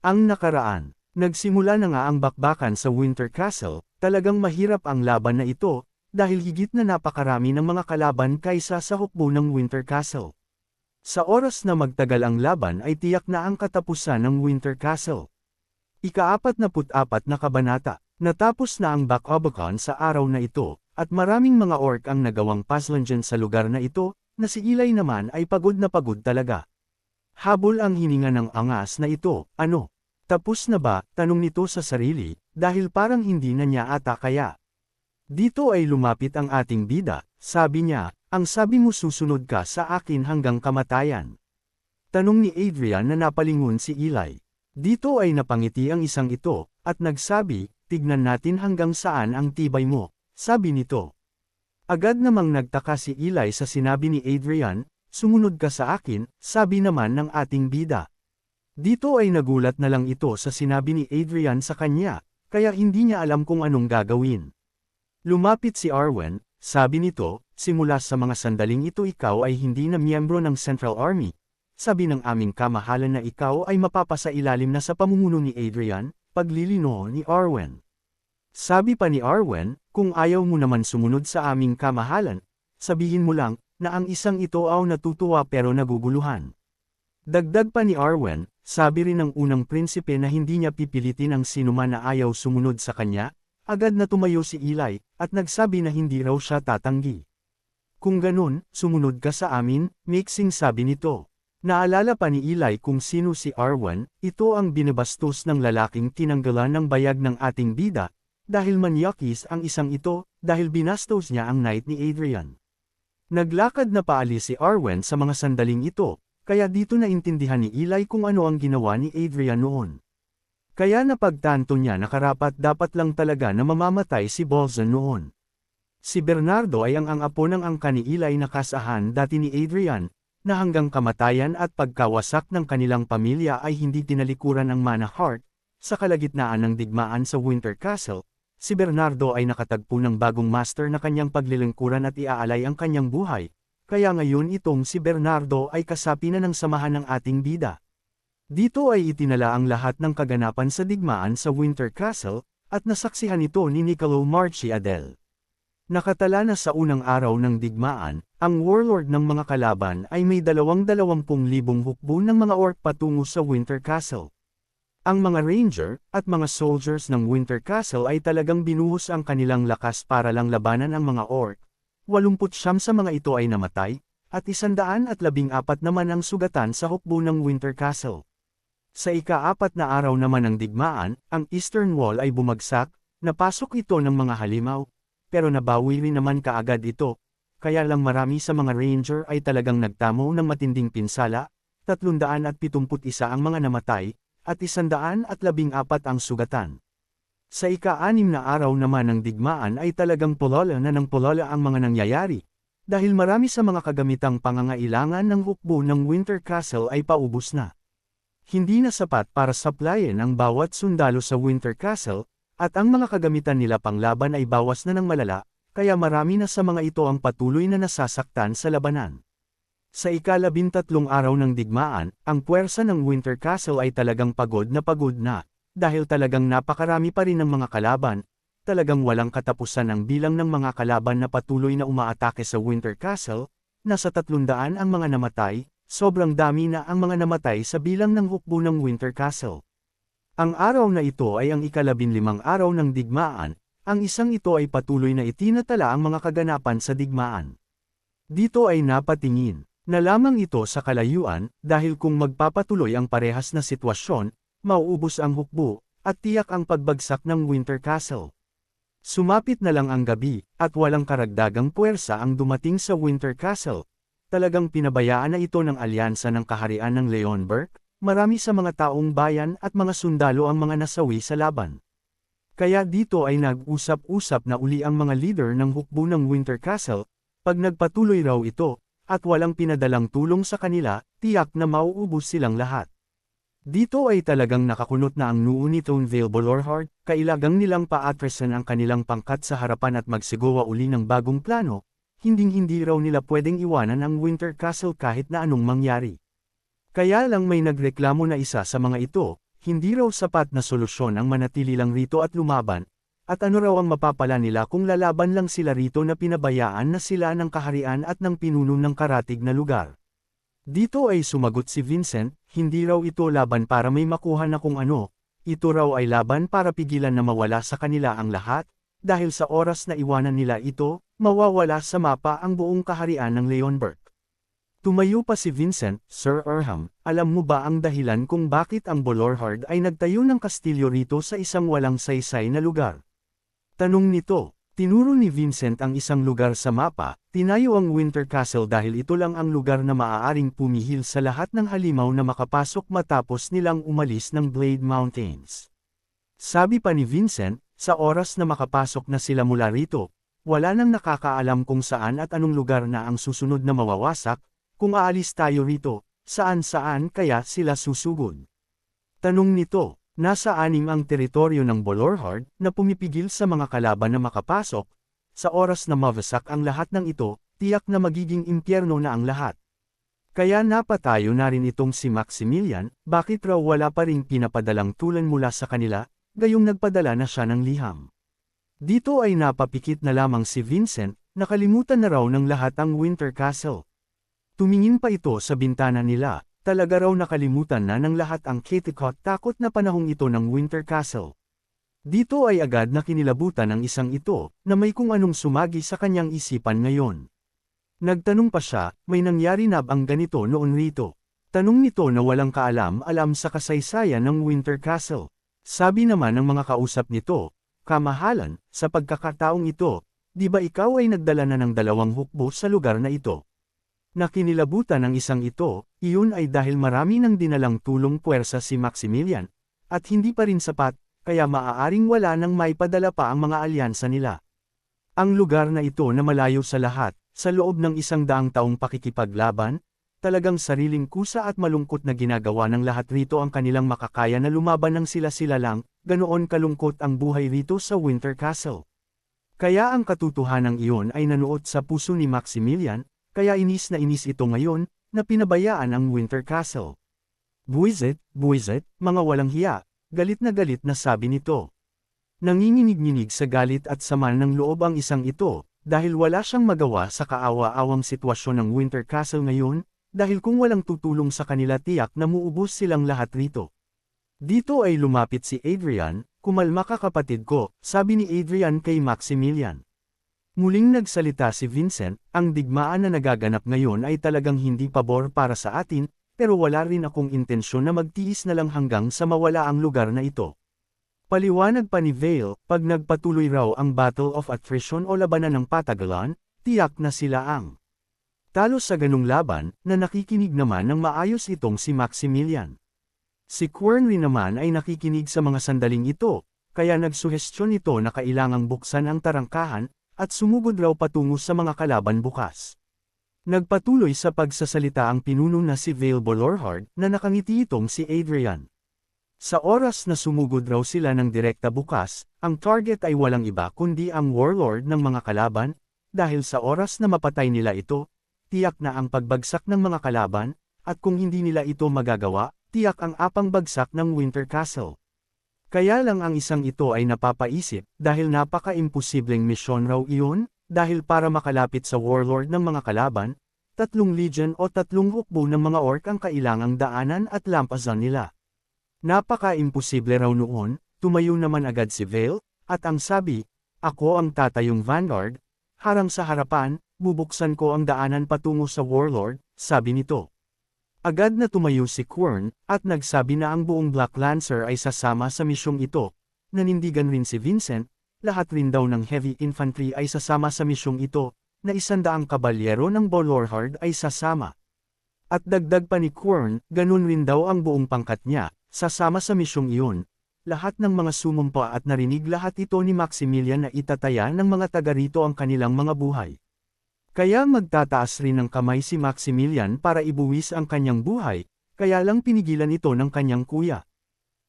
Ang nakaraan. Nagsimula na nga ang bakbakan sa Winter Castle, talagang mahirap ang laban na ito, dahil higit na napakarami ng mga kalaban kaysa sa hukbo ng Winter Castle. Sa oras na magtagal ang laban ay tiyak na ang katapusan ng Winter Castle. Ika-44 na kabanata. Natapos na ang bakbakan sa araw na ito, at maraming mga orc ang nagawang paslanjan sa lugar na ito, na si Eli naman ay pagod na pagod talaga. Habol ang hininga ng angas na ito, ano? Tapos na ba, tanong nito sa sarili, dahil parang hindi na niya ata kaya. Dito ay lumapit ang ating bida, sabi niya, ang sabi mo susunod ka sa akin hanggang kamatayan. Tanong ni Adrian na napalingon si Eli. Dito ay napangiti ang isang ito, at nagsabi, tignan natin hanggang saan ang tibay mo, sabi nito. Agad namang nagtaka si Eli sa sinabi ni Adrian, sumunod ka sa akin, sabi naman ng ating bida. Dito ay nagulat na lang ito sa sinabi ni Adrian sa kanya, kaya hindi niya alam kung anong gagawin. Lumapit si Arwen, sabi nito, simula sa mga sandaling ito ikaw ay hindi na miyembro ng Central Army. Sabi ng aming kamahalan na ikaw ay mapapasailalim na sa pamumuno ni Adrian, paglilino ni Arwen. Sabi pa ni Arwen, kung ayaw mo naman sumunod sa aming kamahalan, sabihin mo lang, na ang isang ito ay natutuwa pero naguguluhan. Dagdag pa ni Arwen, sabi rin ng unang prinsipe na hindi niya pipilitin ang sinuman na ayaw sumunod sa kanya, agad na tumayo si Eli, at nagsabi na hindi raw siya tatanggi. Kung ganun, sumunod ka sa amin, mixing sabi nito. Naalala pa ni Eli kung sino si Arwen, ito ang binabastos ng lalaking tinanggalan ng bayag ng ating bida, dahil manyakis ang isang ito, dahil binastos niya ang knight ni Adrian. Naglakad na paalis si Arwen sa mga sandaling ito, kaya dito naintindihan ni Eli kung ano ang ginawa ni Adrian noon. Kaya napagtanto niya na karapat dapat lang talaga na mamamatay si Bolzan noon. Si Bernardo ay ang apo ng angka ni Eli na kasahan dati ni Adrian, na hanggang kamatayan at pagkawasak ng kanilang pamilya ay hindi tinalikuran ang Mana Heart. Sa kalagitnaan ng digmaan sa Winter Castle, si Bernardo ay nakatagpo ng bagong master na kanyang paglilingkuran at iaalay ang kanyang buhay. Kaya ngayon itong si Bernardo ay kasapi na ng samahan ng ating bida. Dito ay itinala ang lahat ng kaganapan sa digmaan sa Winter Castle, at nasaksihan ito ni Niccolo Marchiadel. Nakatala na sa unang araw ng digmaan, ang warlord ng mga kalaban ay may 20,000 hukbo ng mga orc patungo sa Winter Castle. Ang mga ranger, at mga soldiers ng Winter Castle ay talagang binuhos ang kanilang lakas para lang labanan ang mga orc. 89 sa mga ito ay namatay, at 114 naman ang sugatan sa hukbo ng Winter Castle. Sa ika-4 na araw naman ng digmaan, ang Eastern Wall ay bumagsak, napasok ito ng mga halimaw, pero nabawi rin naman kaagad ito, kaya lang marami sa mga ranger ay talagang nagtamo ng matinding pinsala, 371 ang mga namatay, at 114 ang sugatan. Sa ika-6 na araw naman ng digmaan ay talagang pulala na ng pulala ang mga nangyayari, dahil marami sa mga kagamitang pangangailangan ng hukbo ng Winter Castle ay paubos na. Hindi na sapat para supplyin ang bawat sundalo sa Winter Castle, at ang mga kagamitan nila panglaban ay bawas na ng malala, kaya marami na sa mga ito ang patuloy na nasasaktan sa labanan. Sa ika-13 araw ng digmaan, ang puwersa ng Winter Castle ay talagang pagod na, dahil talagang napakarami pa rin ng mga kalaban, talagang walang katapusan ang bilang ng mga kalaban na patuloy na umaatake sa Winter Castle, nasa 300 ang mga namatay, sobrang dami na ang mga namatay sa bilang ng hukbo ng Winter Castle. Ang araw na ito ay ang ika-15 araw ng digmaan, ang isang ito ay patuloy na itinatala ang mga kaganapan sa digmaan. Dito ay napatingin na lamang ito sa kalayuan, dahil kung magpapatuloy ang parehas na sitwasyon, mauubos ang hukbo, at tiyak ang pagbagsak ng Winter Castle. Sumapit na lang ang gabi, at walang karagdagang puwersa ang dumating sa Winter Castle. Talagang pinabayaan na ito ng alyansa ng kaharian ng Leonberg, marami sa mga taong bayan at mga sundalo ang mga nasawi sa laban. Kaya dito ay nag-usap-usap na uli ang mga leader ng hukbo ng Winter Castle, pag nagpatuloy raw ito, at walang pinadalang tulong sa kanila, tiyak na mauubos silang lahat. Dito ay talagang nakakunot na ang noo ni Thornvale Bolorhard, kailagang nilang paatresan ang kanilang pangkat sa harapan at magsigawa uli ng bagong plano, hinding-hindi raw nila pwedeng iwanan ang Winter Castle kahit na anong mangyari. Kaya lang may nagreklamo na isa sa mga ito, hindi raw sapat na solusyon ang manatili lang rito at lumaban, at ano raw ang mapapala nila kung lalaban lang sila rito na pinabayaan na sila ng kaharian at ng pinuno ng karatig na lugar. Dito ay sumagot si Vincent, hindi raw ito laban para may makuha na kung ano, ito raw ay laban para pigilan na mawala sa kanila ang lahat, dahil sa oras na iwanan nila ito, mawawala sa mapa ang buong kaharian ng Leonberg. Tumayo pa si Vincent, Sir Erham, alam mo ba ang dahilan kung bakit ang Bolorhard ay nagtayo ng kastilyo rito sa isang walang saysay na lugar? Tanong nito, tinuro ni Vincent ang isang lugar sa mapa, tinayo ang Winter Castle dahil ito lang ang lugar na maaaring pumihil sa lahat ng halimaw na makapasok matapos nilang umalis ng Blade Mountains. Sabi pa ni Vincent, sa oras na makapasok na sila mula rito, wala nang nakakaalam kung saan at anong lugar na ang susunod na mawawasak. Kung aalis tayo rito, saan-saan kaya sila susugod? Tanong nito, nasa 6 ang teritoryo ng Bolorhard na pumipigil sa mga kalaban na makapasok, sa oras na mawasak ang lahat ng ito, tiyak na magiging impyerno na ang lahat. Kaya napatayo na rin itong si Maximilian, bakit raw wala pa ring pinapadalang tulan mula sa kanila, gayong nagpadala na siya ng liham. Dito ay napapikit na lamang si Vincent, nakalimutan na raw ng lahat ang Winter Castle. Tumingin pa ito sa bintana nila, talaga raw nakalimutan na ng lahat ang Kittikot takot na panahong ito ng Winter Castle. Dito ay agad na kinilabutan ang isang ito, na may kung anong sumagi sa kanyang isipan ngayon. Nagtanong pa siya, may nangyari na bang ganito noon rito? Tanong nito na walang kaalam-alam sa kasaysayan ng Winter Castle. Sabi naman ng mga kausap nito, kamahalan, sa pagkakataong ito, di ba ikaw ay nagdala na ng 2 hukbo sa lugar na ito? Nakinilabutan ng isang ito, iyon ay dahil marami nang dinalang tulong puwersa si Maximilian, at hindi pa rin sapat, kaya maaaring wala nang maipadala pa ang mga alyansa nila. Ang lugar na ito na malayo sa lahat, sa loob ng 100 taong pakikipaglaban, talagang sariling kusa at malungkot na ginagawa ng lahat rito ang kanilang makakaya na lumaban ng sila-sila lang, ganoon kalungkot ang buhay rito sa Winter Castle. Kaya ang katotohanan iyon ay nanuot sa puso ni Maximilian, kaya inis na inis ito ngayon, na pinabayaan ang Winter Castle. Buwisit, mga walang hiya, galit na sabi nito. Nanginginig-nginig sa galit at sama ng loob ang isang ito, dahil wala siyang magawa sa kaawa-awang sitwasyon ng Winter Castle ngayon, dahil kung walang tutulong sa kanila tiyak na muubos silang lahat rito. Dito ay lumapit si Adrian, kumalma ka kapatid ko, sabi ni Adrian kay Maximilian. Muling nagsalita si Vincent, ang digmaan na nagaganap ngayon ay talagang hindi pabor para sa atin, pero wala rin akong intensyon na magtiis na lang hanggang sa mawala ang lugar na ito. Paliwanag pa ni Vale, pag nagpatuloy raw ang Battle of Attrition o labanan ng patagalan, tiyak na sila ang talo sa ganung laban, na nakikinig naman ng maayos itong si Maximilian. Si Quernry naman ay nakikinig sa mga sandaling ito, kaya nagsuhestyon ito na kailangang buksan ang tarangkahan, at sumugod raw patungo sa mga kalaban bukas. Nagpatuloy sa pagsasalita ang pinuno na si Vale Bolorhard na nakangiti itong si Adrian. Sa oras na sumugod raw sila ng direkta bukas, ang target ay walang iba kundi ang warlord ng mga kalaban, dahil sa oras na mapatay nila ito, tiyak na ang pagbagsak ng mga kalaban, at kung hindi nila ito magagawa, tiyak ang apang bagsak ng Winter Castle. Kaya lang ang isang ito ay napapaisip, dahil napaka-imposibleng misyon raw iyon, dahil para makalapit sa warlord ng mga kalaban, 3 legion o 3 hukbo ng mga orc ang kailangang daanan at lampasan nila. Napaka-imposible raw noon, tumayo naman agad si Vale, at ang sabi, ako ang tatayong vanguard, harang sa harapan, bubuksan ko ang daanan patungo sa warlord, sabi nito. Agad na tumayo si Quern, at nagsabi na ang buong Black Lancer ay sasama sa misyong ito. Nanindigan rin si Vincent, lahat rin daw ng heavy infantry ay sasama sa misyong ito, na 100 kabalyero ng Bolorhard ay sasama. At dagdag pa ni Quern, ganun rin daw ang buong pangkat niya, sasama sa misyong iyon. Lahat ng mga sumumpa at narinig lahat ito ni Maximilian na itataya ng mga taga rito ang kanilang mga buhay. Kaya magtataas rin ng kamay si Maximilian para ibuwis ang kanyang buhay, kaya lang pinigilan ito ng kanyang kuya.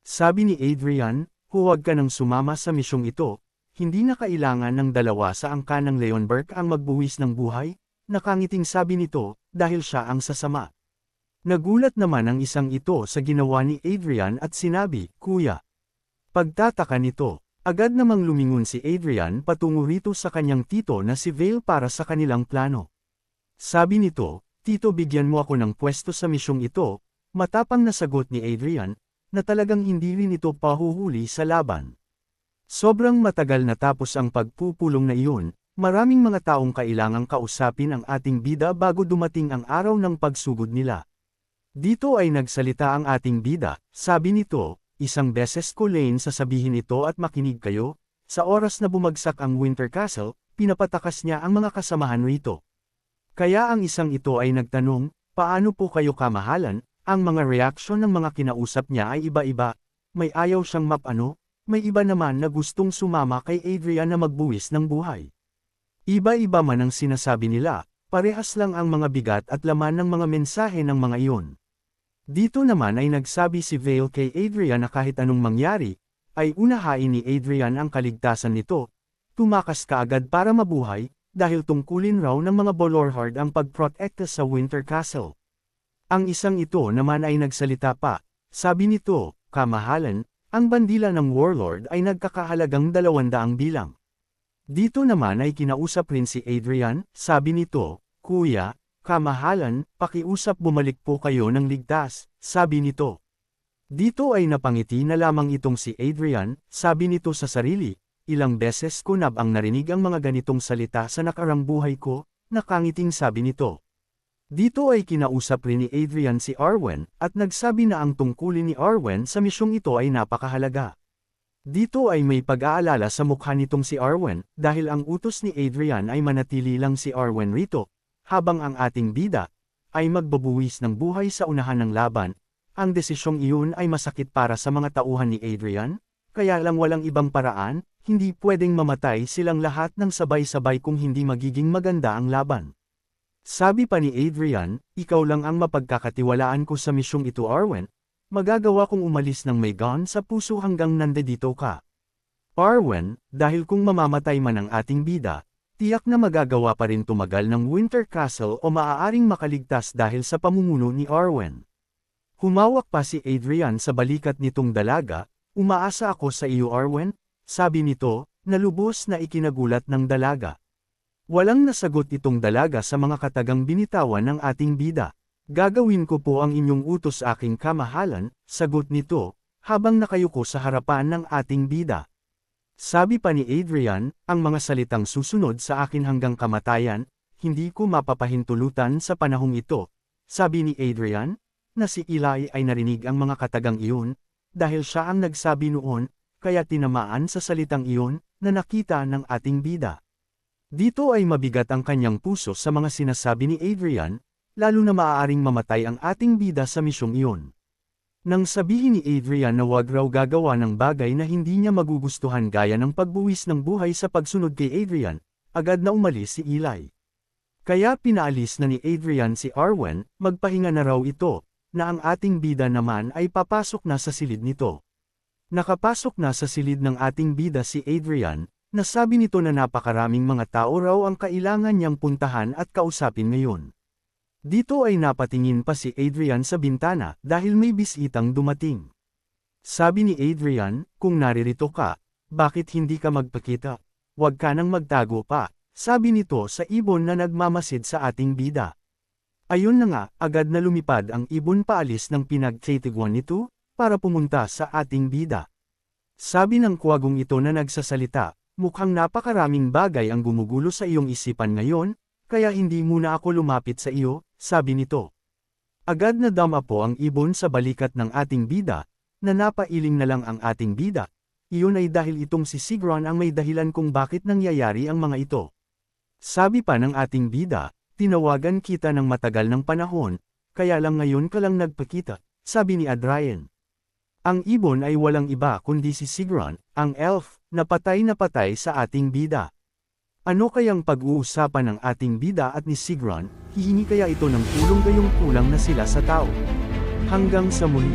Sabi ni Adrian, huwag ka nang sumama sa misyong ito, hindi na kailangan ng 2 sa angka ng Leonberg ang magbuwis ng buhay, nakangiting sabi nito, dahil siya ang sasama. Nagulat naman ang isang ito sa ginawa ni Adrian at sinabi, "Kuya." Pagtataka nito, agad namang lumingon si Adrian patungo rito sa kanyang tito na si Vale para sa kanilang plano. Sabi nito, "Tito, bigyan mo ako ng pwesto sa misyong ito." Matapang na sagot ni Adrian, na talagang hindi rin ito pahuhuli sa laban. Sobrang matagal na tapos ang pagpupulong na iyon, maraming mga taong kailangang kausapin ang ating bida bago dumating ang araw ng pagsugod nila. Dito ay nagsalita ang ating bida, sabi nito, "Isang beses ko rin sasabihin ito at makinig kayo, sa oras na bumagsak ang Winter Castle, pinapatakas niya ang mga kasamahan rito." Kaya ang isang ito ay nagtanong, "Paano po kayo kamahalan?" Ang mga reaksyon ng mga kinausap niya ay iba-iba, may ayaw siyang mapano, may iba naman na gustong sumama kay Adrian na magbuwis ng buhay. Iba-iba man ang sinasabi nila, parehas lang ang mga bigat at laman ng mga mensahe ng mga iyon. Dito naman ay nagsabi si Vale kay Adrian na kahit anong mangyari, ay unahain ni Adrian ang kaligtasan nito, tumakas kaagad para mabuhay, dahil tungkulin raw ng mga Balorhard ang pagprotekta sa Winter Castle. Ang isang ito naman ay nagsalita pa, sabi nito, "Kamahalan, ang bandila ng warlord ay nagkakahalagang 200 bilang." Dito naman ay kinausap rin si Adrian, sabi nito, "Kuya, kamahalan, pakiusap bumalik po kayo ng ligtas," sabi nito. Dito ay napangiti na lamang itong si Adrian, sabi nito sa sarili, "Ilang beses ko na ang narinig ang mga ganitong salita sa nakarang buhay ko," nakangiting sabi nito. Dito ay kinausap rin ni Adrian si Arwen, at nagsabi na ang tungkulin ni Arwen sa misyong ito ay napakahalaga. Dito ay may pag-aalala sa mukha nitong si Arwen, dahil ang utos ni Adrian ay manatili lang si Arwen rito, habang ang ating bida, ay magbabuwis ng buhay sa unahan ng laban. Ang desisyong iyon ay masakit para sa mga tauhan ni Adrian, kaya lang walang ibang paraan, hindi pwedeng mamatay silang lahat ng sabay-sabay kung hindi magiging maganda ang laban. Sabi pa ni Adrian, "Ikaw lang ang mapagkakatiwalaan ko sa misyong ito, Arwen. Magagawa kong umalis ng may gun sa puso hanggang nandito ka. Arwen, dahil kung mamamatay man ang ating bida, tiyak na magagawa pa rin tumagal ng Winter Castle o maaaring makaligtas dahil sa pamumuno ni Arwen." Humawak pa si Adrian sa balikat nitong dalaga, "Umaasa ako sa iyo, Arwen," sabi nito, na lubos na ikinagulat ng dalaga. Walang nasagot itong dalaga sa mga katagang binitawan ng ating bida. "Gagawin ko po ang inyong utos, aking kamahalan," sagot nito, habang nakayuko sa harapan ng ating bida. Sabi pa ni Adrian, "Ang mga salitang susunod sa akin hanggang kamatayan, hindi ko mapapahintulutan sa panahong ito." Sabi ni Adrian, na si Eli ay narinig ang mga katagang iyon, dahil siya ang nagsabi noon, kaya tinamaan sa salitang iyon, na nakita ng ating bida. Dito ay mabigat ang kanyang puso sa mga sinasabi ni Adrian, lalo na maaaring mamatay ang ating bida sa misyong iyon. Nang sabihin ni Adrian na wag raw gagawa ng bagay na hindi niya magugustuhan gaya ng pagbuwis ng buhay sa pagsunod kay Adrian, agad na umalis si Eli. Kaya pinaalis na ni Adrian si Arwen, magpahinga na raw ito, na ang ating bida naman ay papasok na sa silid nito. Nakapasok na sa silid ng ating bida si Adrian, nasabi nito na napakaraming mga tao raw ang kailangan niyang puntahan at kausapin ngayon. Dito ay napatingin pa si Adrian sa bintana dahil may bisitang dumating. Sabi ni Adrian, "Kung naririto ka, bakit hindi ka magpakita? Huwag ka nang magtago pa," sabi nito sa ibon na nagmamasid sa ating bida. Ayun na nga, agad na lumipad ang ibon paalis ng pinagtitiguan nito, para pumunta sa ating bida. Sabi ng kuwagong ito na nagsasalita, "Mukhang napakaraming bagay ang gumugulo sa iyong isipan ngayon, kaya hindi muna ako lumapit sa iyo," sabi nito. Agad na dama po ang ibon sa balikat ng ating bida, na napailing na lang ang ating bida. Iyon ay dahil itong si Sigron ang may dahilan kung bakit nangyayari ang mga ito. Sabi pa ng ating bida, "Tinawagan kita ng matagal ng panahon, kaya lang ngayon ka lang nagpakita," sabi ni Adrian. Ang ibon ay walang iba kundi si Sigron, ang elf, na patay sa ating bida. Ano kayang pag-uusapan ng ating bida at ni Sigron, hihingi kaya ito ng tulong gayong kulang na sila sa tao? Hanggang sa muli.